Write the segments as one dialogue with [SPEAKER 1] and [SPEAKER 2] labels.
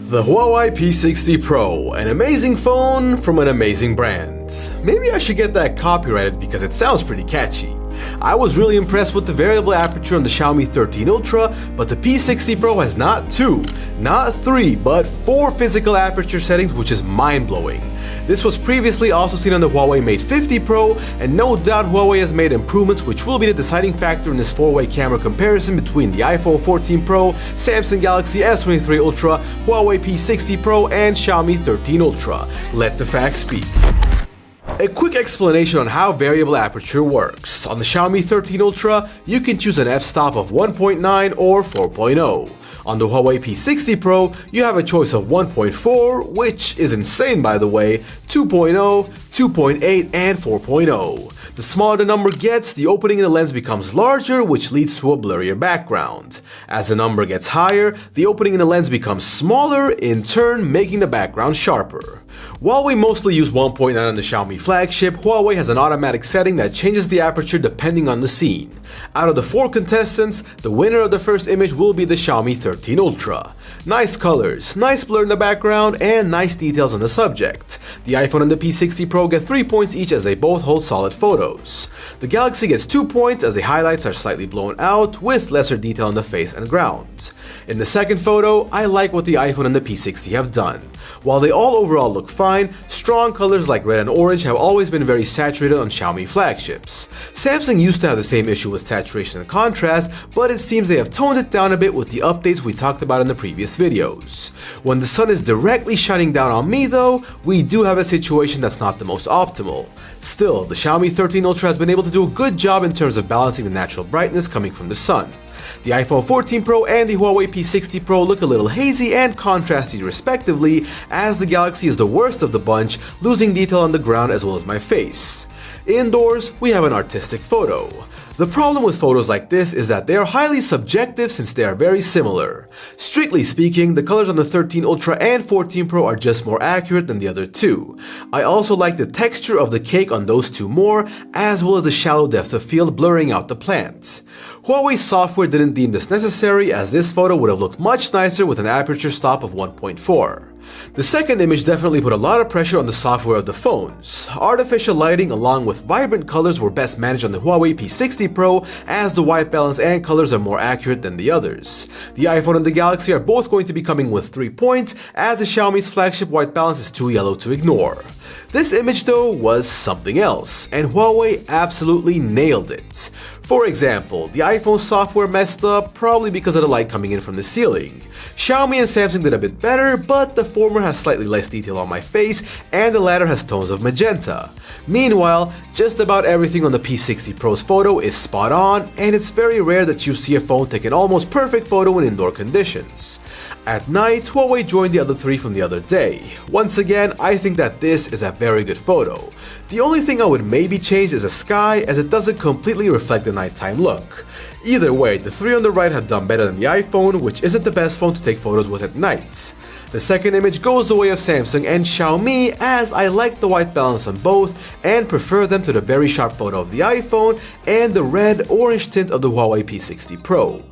[SPEAKER 1] The Huawei P60 Pro, an amazing phone from an amazing brand. Maybe I should get that copyrighted because it sounds pretty catchy. I was really impressed with the variable aperture on the Xiaomi 13 Ultra, but the P60 Pro has not 2, not 3, but 4 physical aperture settings, which is mind-blowing. This was previously also seen on the Huawei Mate 50 Pro, and no doubt Huawei has made improvements which will be the deciding factor in this 4-way camera comparison between the iPhone 14 Pro, Samsung Galaxy S23 Ultra, Huawei P60 Pro, and Xiaomi 13 Ultra. Let the facts speak. A quick explanation on how variable aperture works. On the Xiaomi 13 Ultra, you can choose an f-stop of 1.9 or 4.0. On the Huawei P60 Pro, you have a choice of 1.4, which is insane by the way, 2.0, 2.8, and 4.0. The smaller the number gets, the opening in the lens becomes larger, which leads to a blurrier background. As the number gets higher, the opening in the lens becomes smaller, in turn making the background sharper. While we mostly use 1.9 on the Xiaomi flagship, Huawei has an automatic setting that changes the aperture depending on the scene. Out of the 4 contestants, the winner of the first image will be the Xiaomi 13 Ultra. Nice colors, nice blur in the background, and nice details on the subject. The iPhone and the P60 Pro get 3 points each as they both hold solid photos. The Galaxy gets 2 points as the highlights are slightly blown out with lesser detail on the face and ground. In the second photo, I like what the iPhone and the P60 have done. While they all overall look fine, strong colors like red and orange have always been very saturated on Xiaomi flagships. Samsung used to have the same issue with saturation and contrast, but it seems they have toned it down a bit with the updates we talked about in the previous videos. When the sun is directly shining down on me though, we do have a situation that's not the most optimal. Still, the Xiaomi 13 Ultra has been able to do a good job in terms of balancing the natural brightness coming from the sun. The iPhone 14 Pro and the Huawei P60 Pro look a little hazy and contrasty respectively, as the Galaxy is the worst of the bunch, losing detail on the ground as well as my face. Indoors, we have an artistic photo. The problem with photos like this is that they are highly subjective since they are very similar. Strictly speaking, the colors on the 13 Ultra and 14 Pro are just more accurate than the other two. I also like the texture of the cake on those two more, as well as the shallow depth of field blurring out the plants. Huawei software didn't deem this necessary, as this photo would have looked much nicer with an aperture stop of 1.4. The second image definitely put a lot of pressure on the software of the phones. Artificial lighting along with vibrant colors were best managed on the Huawei P60 Pro, as the white balance and colors are more accurate than the others. The iPhone and the Galaxy are both going to be coming with 3 points, as the Xiaomi's flagship white balance is too yellow to ignore. This image though was something else, and Huawei absolutely nailed it. For example, the iPhone software messed up, probably because of the light coming in from the ceiling. Xiaomi and Samsung did a bit better, but the former has slightly less detail on my face, and the latter has tones of magenta. Meanwhile, just about everything on the P60 Pro's photo is spot on, and it's very rare that you see a phone take an almost perfect photo in indoor conditions. At night, Huawei joined the other 3 from the other day. Once again, I think that this is a very good photo. The only thing I would maybe change is the sky, as it doesn't completely reflect the nighttime look. Either way, the 3 on the right have done better than the iPhone, which isn't the best phone to take photos with at night. The second image goes the way of Samsung and Xiaomi, as I like the white balance on both and prefer them to the very sharp photo of the iPhone and the red-orange tint of the Huawei P60 Pro.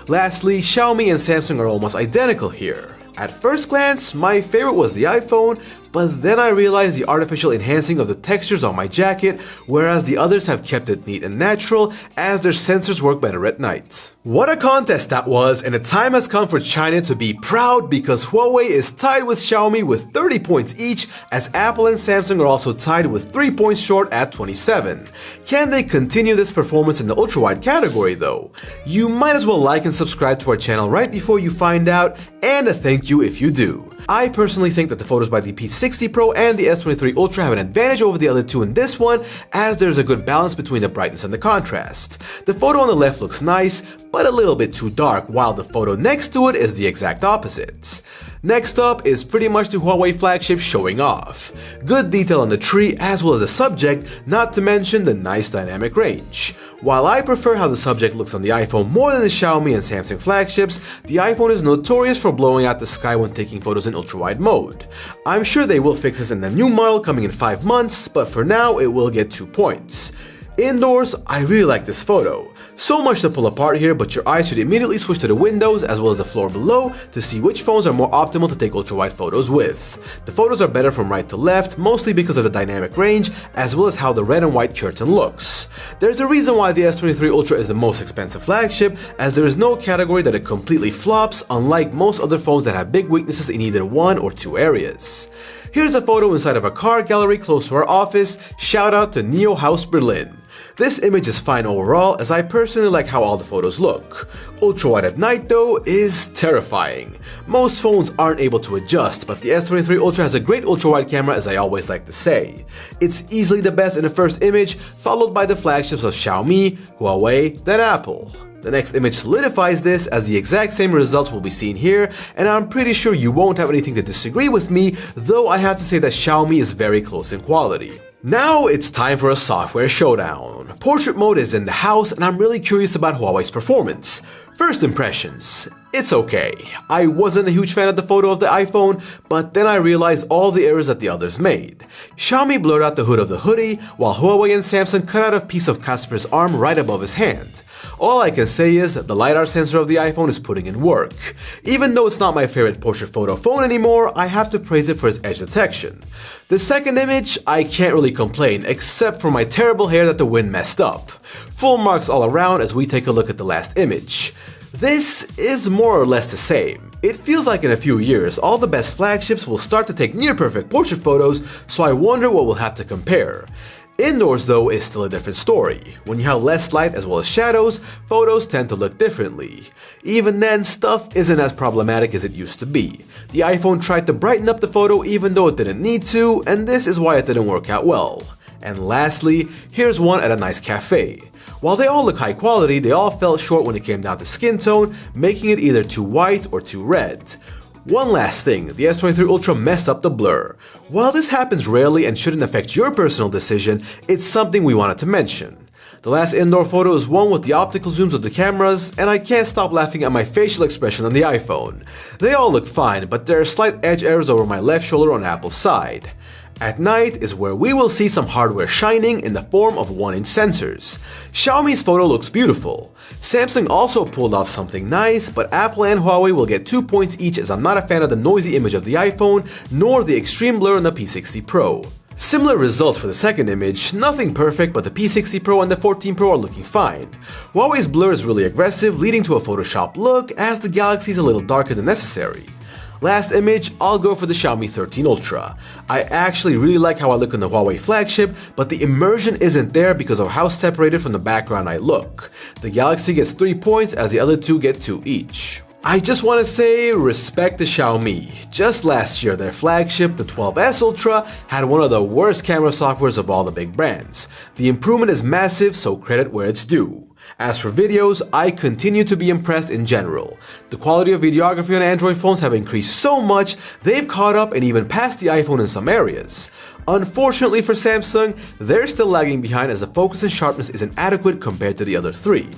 [SPEAKER 1] Lastly, Xiaomi and Samsung are almost identical here. At first glance, my favorite was the iPhone, but then I realized the artificial enhancing of the textures on my jacket, whereas the others have kept it neat and natural, as their sensors work better at night. What a contest that was, and the time has come for China to be proud, because Huawei is tied with Xiaomi with 30 points each, as Apple and Samsung are also tied with 3 points short at 27. Can they continue this performance in the ultrawide category though? You might as well like and subscribe to our channel right before you find out, and a thank you if you do. I personally think that the photos by the P60 Pro and the S23 Ultra have an advantage over the other two in this one, as there's a good balance between the brightness and the contrast. The photo on the left looks nice, but a little bit too dark, while the photo next to it is the exact opposite. Next up is pretty much the Huawei flagship showing off. Good detail on the tree as well as the subject, not to mention the nice dynamic range. While I prefer how the subject looks on the iPhone more than the Xiaomi and Samsung flagships, the iPhone is notorious for blowing out the sky when taking photos in ultrawide mode. I'm sure they will fix this in the new model coming in 5 months, but for now it will get 2 points. Indoors, I really like this photo. So much to pull apart here, but your eyes should immediately switch to the windows as well as the floor below to see which phones are more optimal to take ultra-wide photos with. The photos are better from right to left, mostly because of the dynamic range as well as how the red and white curtain looks. There's a reason why the S23 Ultra is the most expensive flagship, as there is no category that it completely flops, unlike most other phones that have big weaknesses in either one or two areas. Here's a photo inside of a car gallery close to our office. Shout out to Neo House Berlin. This image is fine overall, as I personally like how all the photos look. Ultra-wide at night though is terrifying. Most phones aren't able to adjust, but the S23 Ultra has a great ultra-wide camera, as I always like to say. It's easily the best in the first image, followed by the flagships of Xiaomi, Huawei, then Apple. The next image solidifies this, as the exact same results will be seen here, and I'm pretty sure you won't have anything to disagree with me, though I have to say that Xiaomi is very close in quality. Now it's time for a software showdown. Portrait mode is in the house, and I'm really curious about Huawei's performance. First impressions. It's okay. I wasn't a huge fan of the photo of the iPhone, but then I realized all the errors that the others made. Xiaomi blurred out the hood of the hoodie, while Huawei and Samsung cut out a piece of Casper's arm right above his hand. All I can say is that the LiDAR sensor of the iPhone is putting in work. Even though it's not my favorite portrait photo phone anymore, I have to praise it for its edge detection. The second image, I can't really complain, except for my terrible hair that the wind messed up. Full marks all around as we take a look at the last image. This is more or less the same. It feels like in a few years, all the best flagships will start to take near-perfect portrait photos, so I wonder what we'll have to compare. Indoors though is still a different story. When you have less light as well as shadows, photos tend to look differently. Even then, stuff isn't as problematic as it used to be. The iPhone tried to brighten up the photo even though it didn't need to, and this is why it didn't work out well. And lastly, here's one at a nice cafe. While they all look high quality, they all fell short when it came down to skin tone, making it either too white or too red. One last thing, the S23 Ultra messed up the blur. While this happens rarely and shouldn't affect your personal decision, it's something we wanted to mention. The last indoor photo is one with the optical zooms of the cameras, and I can't stop laughing at my facial expression on the iPhone. They all look fine, but there are slight edge errors over my left shoulder on Apple's side. At night is where we will see some hardware shining in the form of 1-inch sensors. Xiaomi's photo looks beautiful. Samsung also pulled off something nice, but Apple and Huawei will get 2 points each, as I'm not a fan of the noisy image of the iPhone, nor the extreme blur on the P60 Pro. Similar results for the second image, nothing perfect, but the P60 Pro and the 14 Pro are looking fine. Huawei's blur is really aggressive, leading to a Photoshop look, as the Galaxy is a little darker than necessary. Last image, I'll go for the Xiaomi 13 Ultra. I actually really like how I look on the Huawei flagship, but the immersion isn't there because of how separated from the background I look. The Galaxy gets 3 points, as the other two get 2 each. I just want to say, respect to Xiaomi. Just last year, their flagship, the 12S Ultra, had one of the worst camera softwares of all the big brands. The improvement is massive, so credit where it's due. As for videos, I continue to be impressed in general. The quality of videography on Android phones have increased so much, they've caught up and even passed the iPhone in some areas. Unfortunately for Samsung, they're still lagging behind, as the focus and sharpness isn't adequate compared to the other three.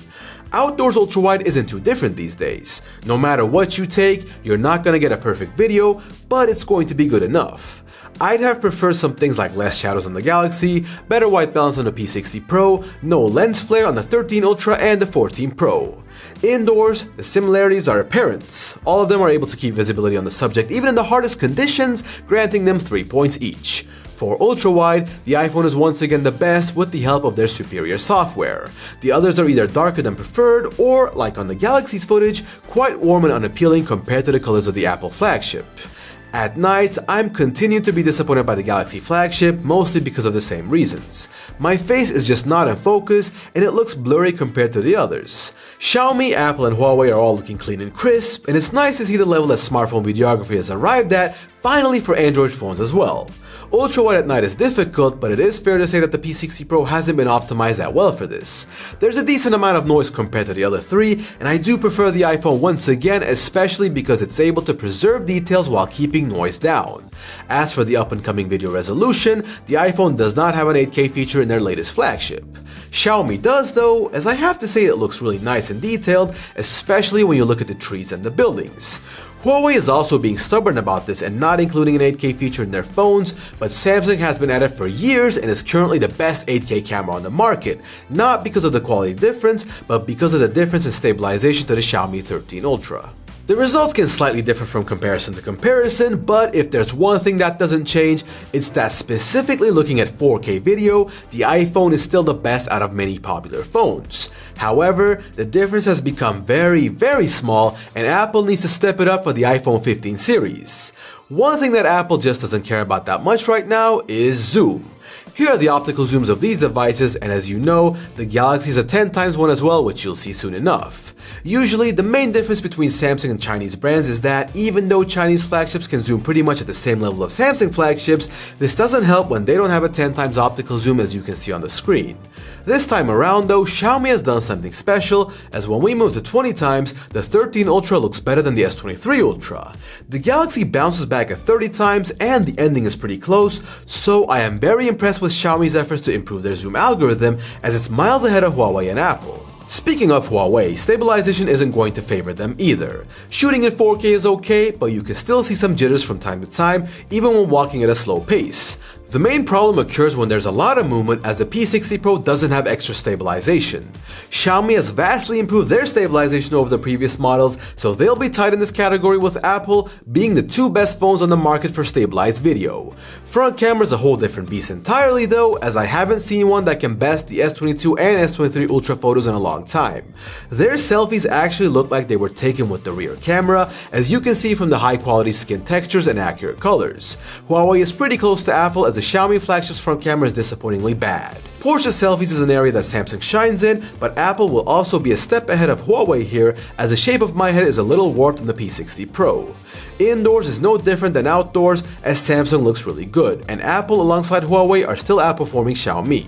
[SPEAKER 1] Outdoors ultrawide isn't too different these days. No matter what you take, you're not gonna get a perfect video, but it's going to be good enough. I'd have preferred some things like less shadows on the Galaxy, better white balance on the P60 Pro, no lens flare on the 13 Ultra and the 14 Pro. Indoors, the similarities are apparent. All of them are able to keep visibility on the subject even in the hardest conditions, granting them 3 points each. For ultra-wide, the iPhone is once again the best with the help of their superior software. The others are either darker than preferred or, like on the Galaxy's footage, quite warm and unappealing compared to the colors of the Apple flagship. At night, I'm continuing to be disappointed by the Galaxy flagship, mostly because of the same reasons. My face is just not in focus, and it looks blurry compared to the others. Xiaomi, Apple, and Huawei are all looking clean and crisp, and it's nice to see the level that smartphone videography has arrived at, finally for Android phones as well. Ultrawide at night is difficult, but it is fair to say that the P60 Pro hasn't been optimized that well for this. There's a decent amount of noise compared to the other three, and I do prefer the iPhone once again, especially because it's able to preserve details while keeping noise down. As for the up-and-coming video resolution, the iPhone does not have an 8K feature in their latest flagship. Xiaomi does though, as I have to say it looks really nice and detailed, especially when you look at the trees and the buildings. Huawei is also being stubborn about this and not including an 8K feature in their phones, but Samsung has been at it for years and is currently the best 8K camera on the market, not because of the quality difference, but because of the difference in stabilization to the Xiaomi 13 Ultra. The results can slightly differ from comparison to comparison, but if there's one thing that doesn't change, it's that specifically looking at 4K video, the iPhone is still the best out of many popular phones. However, the difference has become very small and Apple needs to step it up for the iPhone 15 series. One thing that Apple just doesn't care about that much right now is zoom. Here are the optical zooms of these devices, and as you know, the Galaxy is a 10 times one as well, which you'll see soon enough. Usually, the main difference between Samsung and Chinese brands is that even though Chinese flagships can zoom pretty much at the same level of Samsung flagships, this doesn't help when they don't have a 10 times optical zoom as you can see on the screen. This time around though, Xiaomi has done something special, as when we move to 20 times, the 13 Ultra looks better than the S23 Ultra. The Galaxy bounces back at 30 times and the ending is pretty close, so I am very impressed with Xiaomi's efforts to improve their zoom algorithm, as it's miles ahead of Huawei and Apple. Speaking of Huawei, stabilization isn't going to favor them either. Shooting in 4K is okay, but you can still see some jitters from time to time, even when walking at a slow pace. The main problem occurs when there's a lot of movement, as the P60 Pro doesn't have extra stabilization. Xiaomi has vastly improved their stabilization over the previous models, so they'll be tied in this category with Apple being the two best phones on the market for stabilized video. Front camera's a whole different beast entirely though, as I haven't seen one that can best the S22 and S23 Ultra photos in a long time. Their selfies actually look like they were taken with the rear camera, as you can see from the high quality skin textures and accurate colors. Huawei is pretty close to Apple, as the Xiaomi flagship's front camera is disappointingly bad. Portrait selfies is an area that Samsung shines in, but Apple will also be a step ahead of Huawei here, as the shape of my head is a little warped in the P60 Pro. Indoors is no different than outdoors, as Samsung looks really good, and Apple alongside Huawei are still outperforming Xiaomi.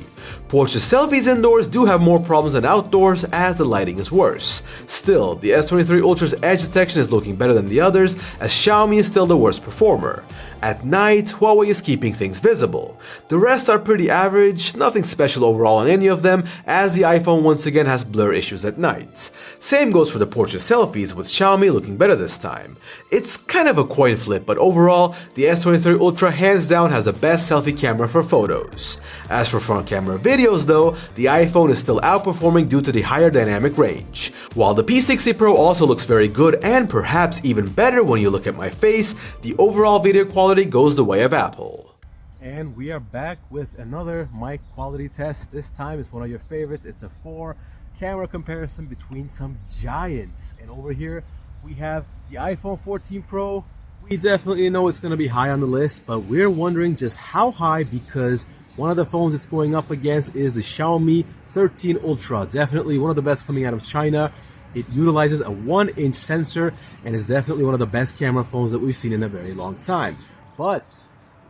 [SPEAKER 1] Portrait selfies indoors do have more problems than outdoors, as the lighting is worse. Still, the S23 Ultra's edge detection is looking better than the others, as Xiaomi is still the worst performer. At night, Huawei is keeping things visible. The rest are pretty average, nothing special overall on any of them, as the iPhone once again has blur issues at night. Same goes for the portrait selfies, with Xiaomi looking better this time. It's kind of a coin flip, but overall, the S23 Ultra hands down has the best selfie camera for photos. As for front camera videos though, the iPhone is still outperforming due to the higher dynamic range. While the P60 Pro also looks very good and perhaps even better when you look at my face, the overall video quality goes the way of Apple. And we are back with another mic quality test. This time it's one of your favorites. It's a 4-camera comparison between some giants. And over here we have the iPhone 14 Pro. We definitely know it's going to be high on the list, but we're wondering just how high, because one of the phones it's going up against is the Xiaomi 13 Ultra. Definitely one of the best coming out of China. It utilizes a 1-inch sensor and is definitely one of the best camera phones that we've seen in a very long time. But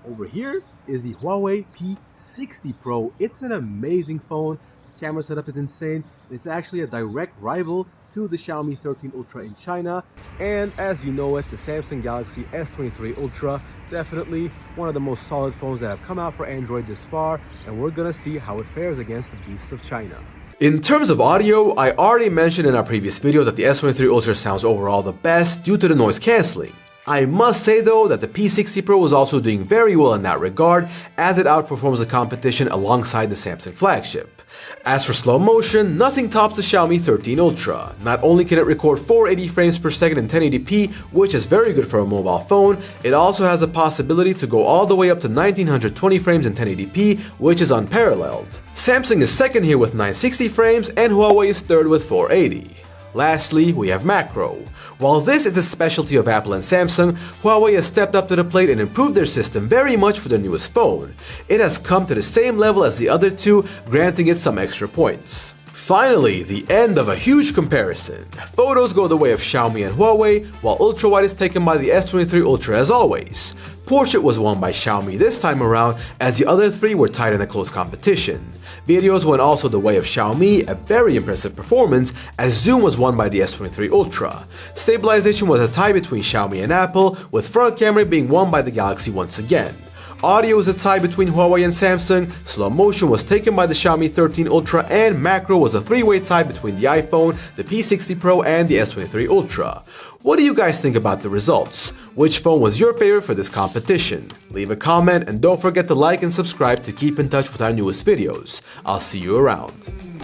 [SPEAKER 1] over here is the Huawei P60 Pro. It's an amazing phone. The camera setup is insane. It's actually a direct rival to the Xiaomi 13 Ultra in China. And as you know it, the Samsung Galaxy S23 Ultra, definitely one of the most solid phones that have come out for Android this far, and we're gonna see how it fares against the beasts of China. In terms of audio, I already mentioned in our previous video that the S23 Ultra sounds overall the best due to the noise cancelling. I must say though that the P60 Pro is also doing very well in that regard, as it outperforms the competition alongside the Samsung flagship. As for slow motion, nothing tops the Xiaomi 13 Ultra. Not only can it record 480 frames per second in 1080p, which is very good for a mobile phone, it also has a possibility to go all the way up to 1920 frames in 1080p, which is unparalleled. Samsung is second here with 960 frames, and Huawei is third with 480. Lastly, we have macro. While this is a specialty of Apple and Samsung, Huawei has stepped up to the plate and improved their system very much for their newest phone. It has come to the same level as the other two, granting it some extra points. Finally, the end of a huge comparison. Photos go the way of Xiaomi and Huawei, while ultrawide is taken by the S23 Ultra as always. Portrait was won by Xiaomi this time around, as the other three were tied in a close competition. Videos went also the way of Xiaomi, a very impressive performance, as zoom was won by the S23 Ultra. Stabilization was a tie between Xiaomi and Apple, with front camera being won by the Galaxy once again. Audio was a tie between Huawei and Samsung, slow motion was taken by the Xiaomi 13 Ultra, and macro was a three-way tie between the iPhone, the P60 Pro, and the S23 Ultra. What do you guys think about the results? Which phone was your favorite for this competition? Leave a comment and don't forget to like and subscribe to keep in touch with our newest videos. I'll see you around.